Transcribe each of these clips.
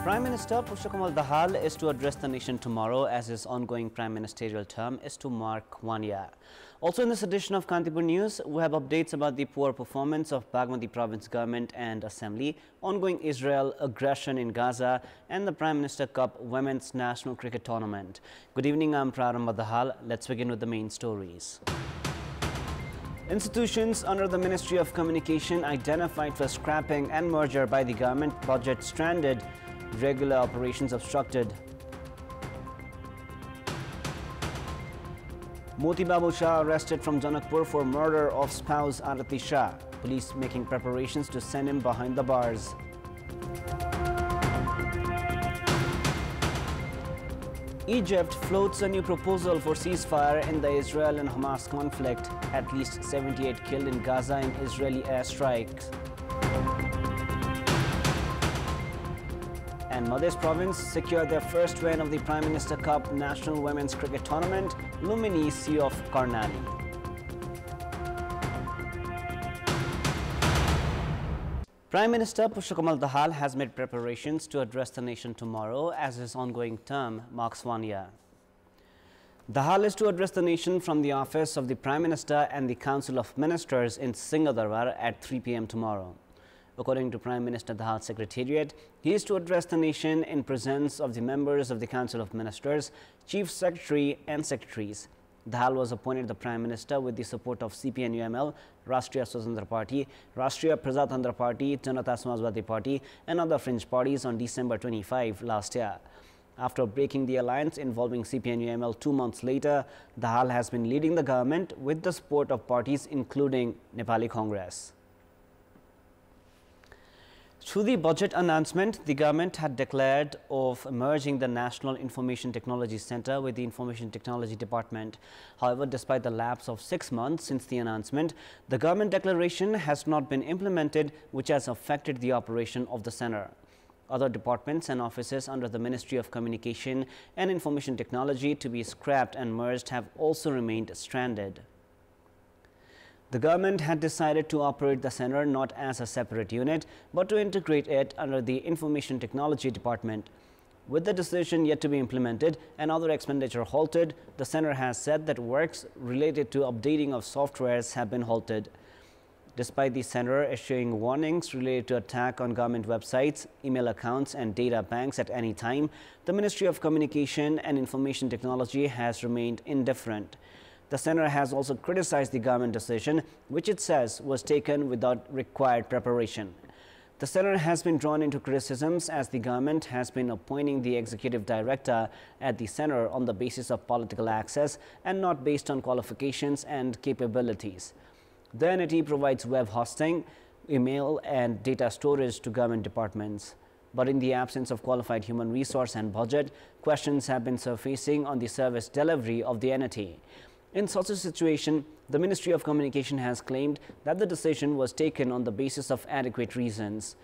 Prime Minister Pushpa Kamal Dahal is to address the nation tomorrow as his ongoing prime ministerial term is to mark 1 year. Also in this edition of Kantipur News, we have updates about the poor performance of Bagmati province government and assembly, ongoing Israel aggression in Gaza and the Prime Minister Cup Women's National Cricket Tournament. Good evening, I'm Prarambha Dahal. Let's begin with the main stories. Institutions under the Ministry of Communication identified for scrapping and merger by the government, budget stranded, regular operations obstructed. Moti Babu Shah arrested from Janakpur for murder of spouse Arati Shah. Police making preparations to send him behind the bars. Egypt floats a new proposal for ceasefire in the Israel and Hamas conflict. At least 78 killed in Gaza in Israeli airstrikes. And Madhya province secured their first win of the Prime Minister Cup National Women's Cricket Tournament, Lumini Sea of Karnali. Prime Minister Pushpa Kamal Dahal has made preparations to address the nation tomorrow as his ongoing term marks 1 year. Dahal is to address the nation from the office of the Prime Minister and the Council of Ministers in Singadarbar at 3 p.m. tomorrow. According to Prime Minister Dahal's Secretariat, he is to address the nation in presence of the members of the Council of Ministers, Chief Secretary and Secretaries. Dahal was appointed the Prime Minister with the support of CPN-UML, Rashtriya Swatantra Party, Rashtriya Prajatantra Party, Janata Samajwadi Party and other fringe parties on December 25 last year. After breaking the alliance involving CPN-UML 2 months later, Dahal has been leading the government with the support of parties including Nepali Congress. Through the budget announcement, the government had declared of merging the National Information Technology Centre with the Information Technology Department. However, despite the lapse of 6 months since the announcement, the government declaration has not been implemented, which has affected the operation of the centre. Other departments and offices under the Ministry of Communication and Information Technology to be scrapped and merged have also remained stranded. The government had decided to operate the centre not as a separate unit, but to integrate it under the Information Technology Department. With the decision yet to be implemented and other expenditure halted, the centre has said that works related to updating of softwares have been halted. Despite the centre issuing warnings related to attack on government websites, email accounts and data banks at any time, the Ministry of Communication and Information Technology has remained indifferent. The centre has also criticized the government decision, which it says was taken without required preparation. The centre has been drawn into criticisms as the government has been appointing the executive director at the centre on the basis of political access and not based on qualifications and capabilities. The entity provides web hosting, email and data storage to government departments. But in the absence of qualified human resource and budget, questions have been surfacing on the service delivery of the entity. In such a situation, the Ministry of Communication has claimed that the decision was taken on the basis of adequate reasons.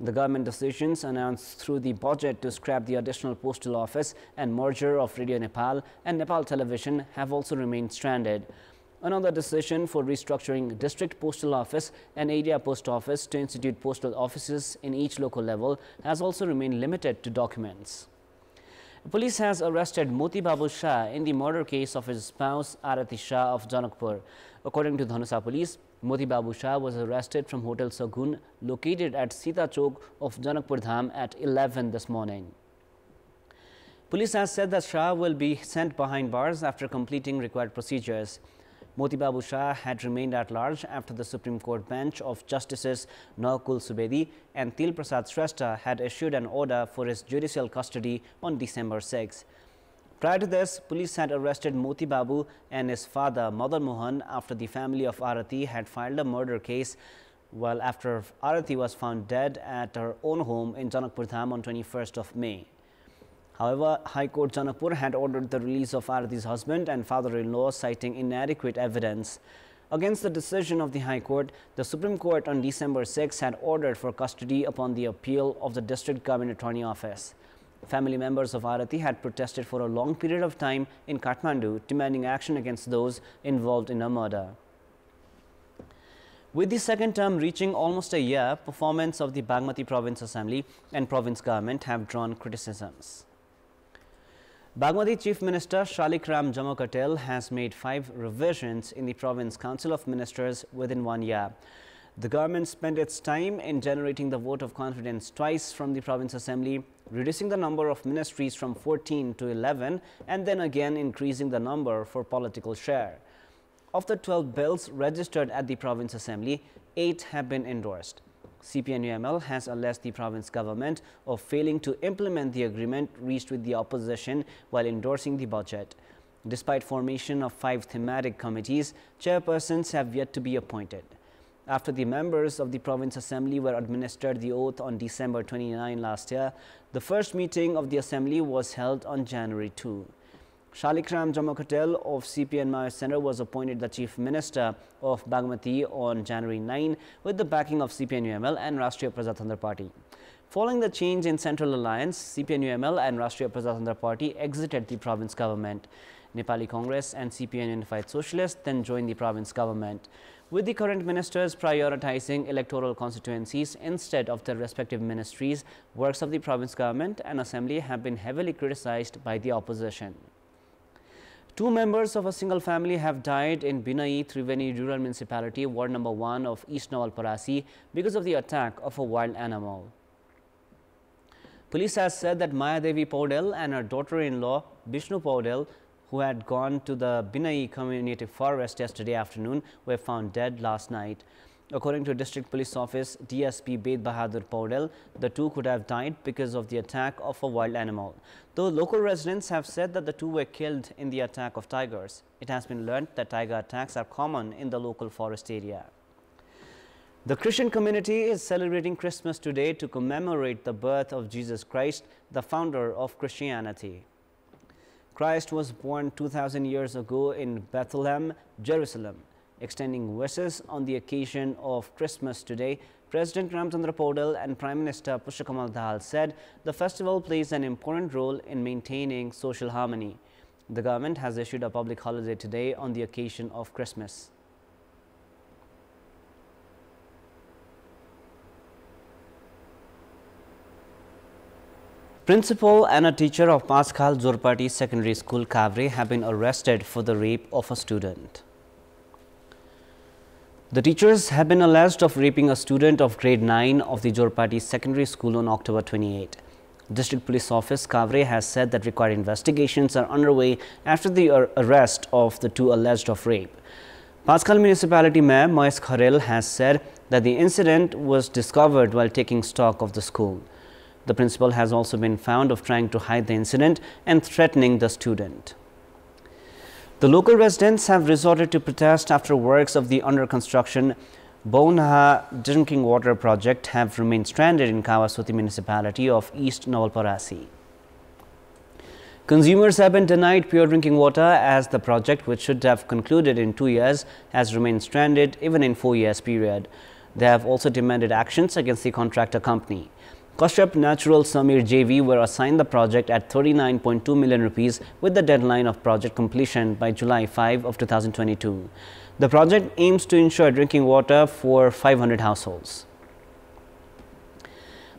The government decisions announced through the budget to scrap the additional postal office and merger of Radio Nepal and Nepal Television have also remained stranded. Another decision for restructuring district postal office and area post office to institute postal offices in each local level has also remained limited to documents. Police has arrested Moti Babu Shah in the murder case of his spouse Arati Shah of Janakpur. According to Dhanusa Police, Moti Babu Shah was arrested from Hotel Sagun located at Sita Chowk of Janakpur Dham at 11 this morning. Police has said that Shah will be sent behind bars after completing required procedures. Moti Babu Shah had remained at large after the Supreme Court bench of Justices Naukul Subedi and Til Prasad Shrestha had issued an order for his judicial custody on December 6. Prior to this, police had arrested Moti Babu and his father Madan Mohan after the family of Arati had filed a murder case while after Arati was found dead at her own home in Janakpur Dham on 21st of May. However, High Court Janakpur had ordered the release of Arati's husband and father-in-law citing inadequate evidence. Against the decision of the High Court, the Supreme Court on December 6 had ordered for custody upon the appeal of the District Government Attorney Office. Family members of Arati had protested for a long period of time in Kathmandu, demanding action against those involved in a murder. With the second term reaching almost a year, performance of the Bagmati Province Assembly and Province Government have drawn criticisms. Bagmati Chief Minister Shalikram Jamaikatel has made 5 revisions in the Province Council of Ministers within 1 year. The government spent its time in generating the vote of confidence twice from the Province Assembly, reducing the number of ministries from 14 to 11 and then again increasing the number for political share. Of the 12 bills registered at the Province Assembly, 8 have been endorsed. CPNUML has alleged the province government of failing to implement the agreement reached with the opposition while endorsing the budget. Despite formation of 5 thematic committees, chairpersons have yet to be appointed. After the members of the Province Assembly were administered the oath on December 29 last year, the first meeting of the Assembly was held on January 2. Shalikram Jamaikatel of CPN Center was appointed the Chief Minister of Bagmati on January 9 with the backing of CPNUML and Rashtriya Prajatantra Party. Following the change in Central Alliance, CPNUML and Rashtriya Prajatantra Party exited the province government. Nepali Congress and CPN Unified Socialists then joined the province government. With the current ministers prioritizing electoral constituencies instead of their respective ministries, works of the province government and assembly have been heavily criticized by the opposition. 2 members of a single family have died in Binai Triveni Rural Municipality, Ward number 1 of East Nawalparasi because of the attack of a wild animal. Police has said that Maya Devi Paudel and her daughter-in-law Bishnu Paudel, who had gone to the Binai Community Forest yesterday afternoon, were found dead last night. According to District Police Office DSP Bed Bahadur Paudel, the 2 could have died because of the attack of a wild animal. Though local residents have said that the 2 were killed in the attack of tigers, it has been learned that tiger attacks are common in the local forest area. The Christian community is celebrating Christmas today to commemorate the birth of Jesus Christ, the founder of Christianity. Christ was born 2,000 years ago in Bethlehem, Jerusalem. Extending wishes on the occasion of Christmas today, President Ramchandra Paudel and Prime Minister Pushpa Kamal Dahal said the festival plays an important role in maintaining social harmony. The government has issued a public holiday today on the occasion of Christmas. Principal and a teacher of Pascal Zorpati Secondary School, Kavre, have been arrested for the rape of a student. The teachers have been alleged of raping a student of grade 9 of the Zorpati Secondary School on October 28. District Police Office Kavre has said that required investigations are underway after the arrest of the 2 alleged of rape. Pascal Municipality Mayor Moez Kharel has said that the incident was discovered while taking stock of the school. The principal has also been found of trying to hide the incident and threatening the student. The local residents have resorted to protest after works of the under-construction Baunaha drinking water project have remained stranded in Kawasoti municipality of East Nawalparasi. Consumers have been denied pure drinking water as the project, which should have concluded in 2 years, has remained stranded even in 4 years period. They have also demanded actions against the contractor company. Kashyap Natural Samir JV were assigned the project at 39.2 million rupees with the deadline of project completion by July 5 of 2022. The project aims to ensure drinking water for 500 households.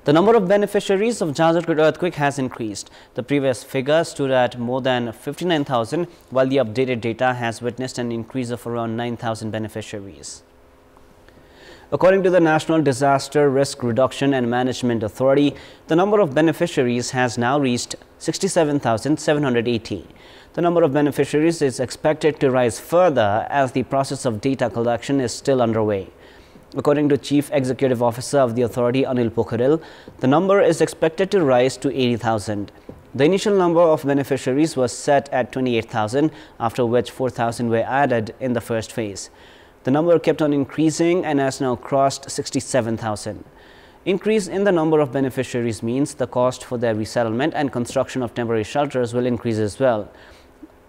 The number of beneficiaries of Jharkhand earthquake has increased. The previous figure stood at more than 59,000, while the updated data has witnessed an increase of around 9,000 beneficiaries. According to the National Disaster Risk Reduction and Management Authority, the number of beneficiaries has now reached 67,780. The number of beneficiaries is expected to rise further as the process of data collection is still underway. According to Chief Executive Officer of the authority, Anil Pokharel, the number is expected to rise to 80,000. The initial number of beneficiaries was set at 28,000, after which 4,000 were added in the first phase. The number kept on increasing and has now crossed 67,000. Increase in the number of beneficiaries means the cost for their resettlement and construction of temporary shelters will increase as well.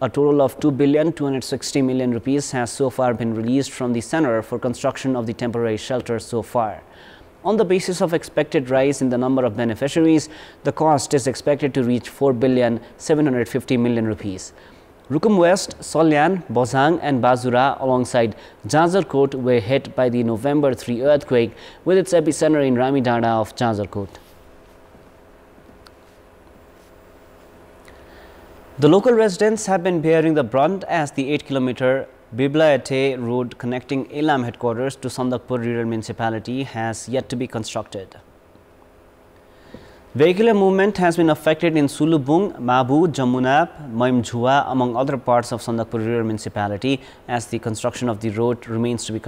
A total of 2,260 million rupees has so far been released from the center for construction of the temporary shelters so far. On the basis of expected rise in the number of beneficiaries, the cost is expected to reach 4,750 million rupees. Rukum West, Solyan, Bozang and Bazura alongside Jazarkot were hit by the November 3 earthquake with its epicenter in Ramidada of Jazarkot. The local residents have been bearing the brunt as the 8-kilometer Biblaete road connecting Elam headquarters to Sandakpur rural municipality has yet to be constructed. Vehicular movement has been affected in Sulubung, Mabu, Jamunap, Maimjhua among other parts of Sandakpur rural municipality as the construction of the road remains to be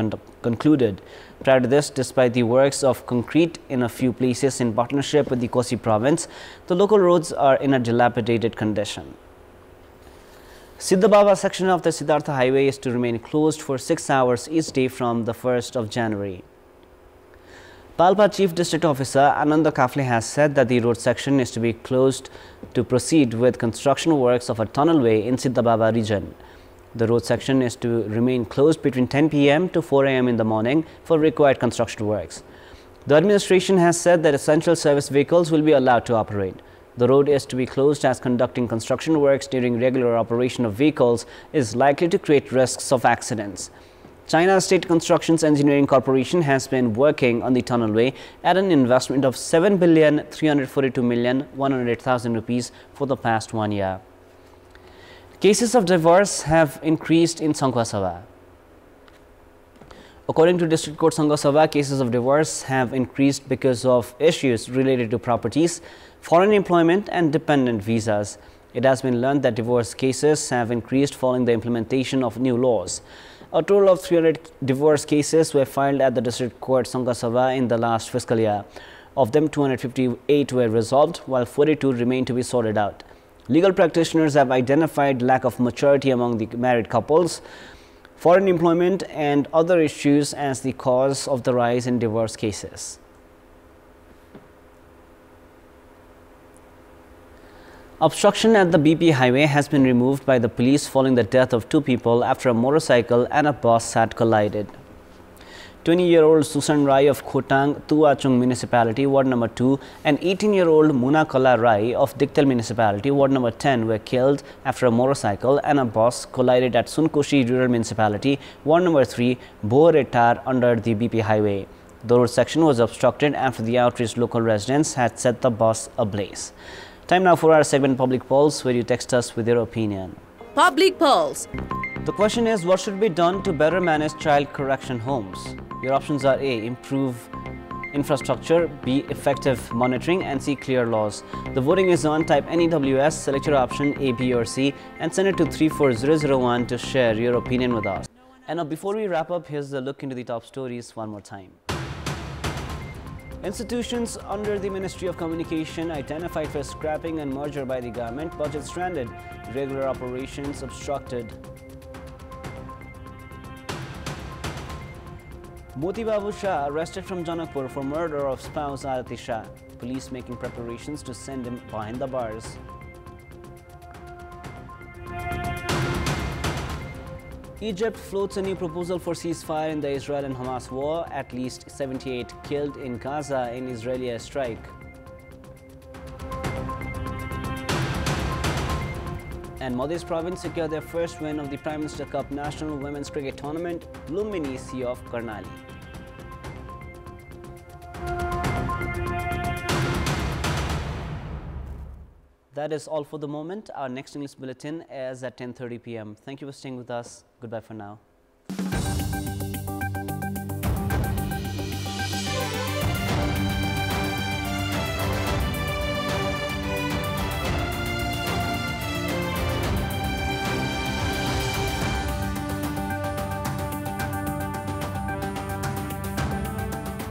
concluded. Prior to this, despite the works of concrete in a few places in partnership with the Kosi province, the local roads are in a dilapidated condition. Siddhababa section of the Sidara Highway is to remain closed for 6 hours each day from the 1st of January. Palpa Chief District Officer Ananda Kafle has said that the road section is to be closed to proceed with construction works of a tunnelway in Siddhababa region. The road section is to remain closed between 10 p.m. to 4 a.m. in the morning for required construction works. The administration has said that essential service vehicles will be allowed to operate. The road is to be closed as conducting construction works during regular operation of vehicles is likely to create risks of accidents. China State Constructions Engineering Corporation has been working on the tunnelway at an investment of 7,342,108,000 rupees for the past 1 year. Cases of divorce have increased in Sangkhwa. According to District Court Sangkhwa, cases of divorce have increased because of issues related to properties, foreign employment and dependent visas. It has been learned that divorce cases have increased following the implementation of new laws. A total of 300 divorce cases were filed at the District Court Sangkhwa in the last fiscal year. Of them, 258 were resolved, while 42 remain to be sorted out. Legal practitioners have identified lack of maturity among the married couples, foreign employment and other issues as the cause of the rise in divorce cases. Obstruction at the BP highway has been removed by the police following the death of 2 people after a motorcycle and a bus had collided. 20-year-old Susan Rai of Khotang, Tuachung Municipality, Ward Number 2 and 18-year-old Munakala Rai of Diktel Municipality, Ward Number 10 were killed after a motorcycle and a bus collided at Sunkoshi Rural Municipality, Ward Number 3, Boretar under the BP highway. The road section was obstructed after the outraged local residents had set the bus ablaze. Time now for our segment Public Polls, where you text us with your opinion. Public Polls. The question is, what should be done to better manage child correction homes? Your options are A. Improve infrastructure, B. Effective monitoring, and C. Clear laws. The voting is on. Type NEWS, select your option A, B or C and send it to 34001 to share your opinion with us. And now before we wrap up, here's a look into the top stories one more time. Institutions under the Ministry of Communication identified for scrapping and merger by the government, budget stranded, regular operations obstructed. Moti Babu Shah arrested from Janakpur for murder of spouse Arati Shah. Police making preparations to send him behind the bars. Egypt floats a new proposal for ceasefire in the Israel and Hamas war. At least 78 killed in Gaza in Israeli airstrike. And Madhya province secured their first win of the Prime Minister Cup National Women's Cricket Tournament, Luminisi of Karnali. That is all for the moment. Our next English bulletin is at 10:30 p.m. Thank you for staying with us. Goodbye for now.